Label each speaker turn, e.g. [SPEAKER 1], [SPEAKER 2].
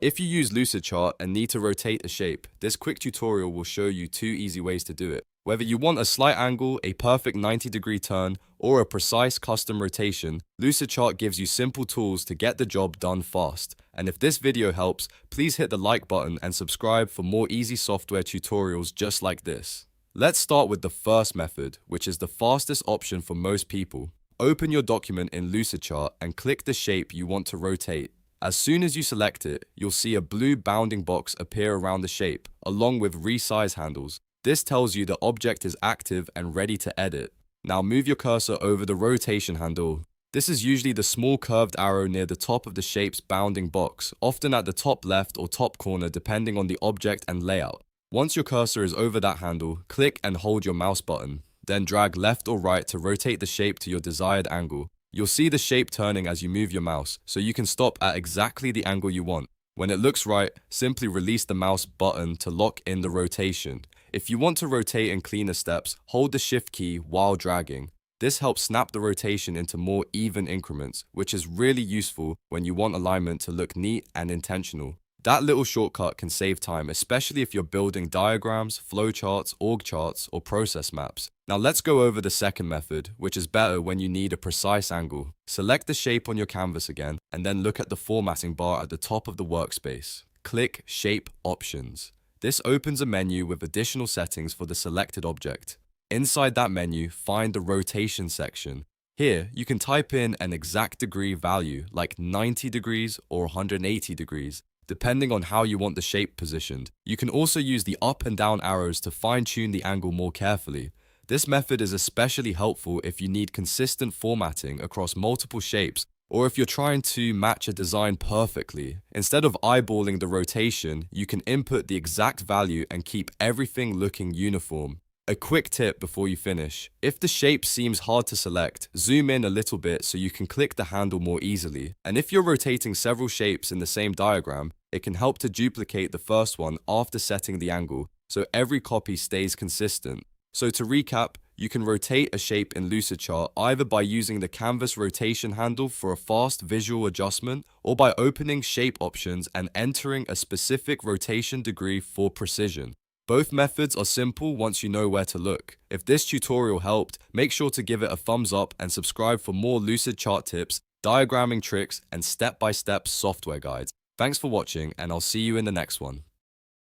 [SPEAKER 1] If you use Lucidchart and need to rotate a shape, this quick tutorial will show you 2 easy ways to do it. Whether you want a slight angle, a perfect 90-degree turn, or a precise custom rotation, Lucidchart gives you simple tools to get the job done fast. And if this video helps, please hit the like button and subscribe for more easy software tutorials just like this. Let's start with the first method, which is the fastest option for most people. Open your document in Lucidchart and click the shape you want to rotate. As soon as you select it, you'll see a blue bounding box appear around the shape, along with resize handles. This tells you the object is active and ready to edit. Now move your cursor over the rotation handle. This is usually the small curved arrow near the top of the shape's bounding box, often at the top left or top corner depending on the object and layout. Once your cursor is over that handle, click and hold your mouse button. Then drag left or right to rotate the shape to your desired angle. You'll see the shape turning as you move your mouse, so you can stop at exactly the angle you want. When it looks right, simply release the mouse button to lock in the rotation. If you want to rotate in cleaner steps, hold the Shift key while dragging. This helps snap the rotation into more even increments, which is really useful when you want alignment to look neat and intentional. That little shortcut can save time, especially if you're building diagrams, flowcharts, org charts, or process maps. Now let's go over the second method, which is better when you need a precise angle. Select the shape on your canvas again, and then look at the formatting bar at the top of the workspace. Click Shape Options. This opens a menu with additional settings for the selected object. Inside that menu, find the Rotation section. Here, you can type in an exact degree value, like 90 degrees or 180 degrees. Depending on how you want the shape positioned. You can also use the up and down arrows to fine-tune the angle more carefully. This method is especially helpful if you need consistent formatting across multiple shapes, or if you're trying to match a design perfectly. Instead of eyeballing the rotation, you can input the exact value and keep everything looking uniform. A quick tip before you finish. If the shape seems hard to select, zoom in a little bit so you can click the handle more easily. And if you're rotating several shapes in the same diagram, it can help to duplicate the first one after setting the angle, so every copy stays consistent. So to recap, you can rotate a shape in Lucidchart either by using the canvas rotation handle for a fast visual adjustment, or by opening shape options and entering a specific rotation degree for precision. Both methods are simple once you know where to look. If this tutorial helped, make sure to give it a thumbs up and subscribe for more Lucidchart tips, diagramming tricks, and step-by-step software guides. Thanks for watching, and I'll see you in the next one.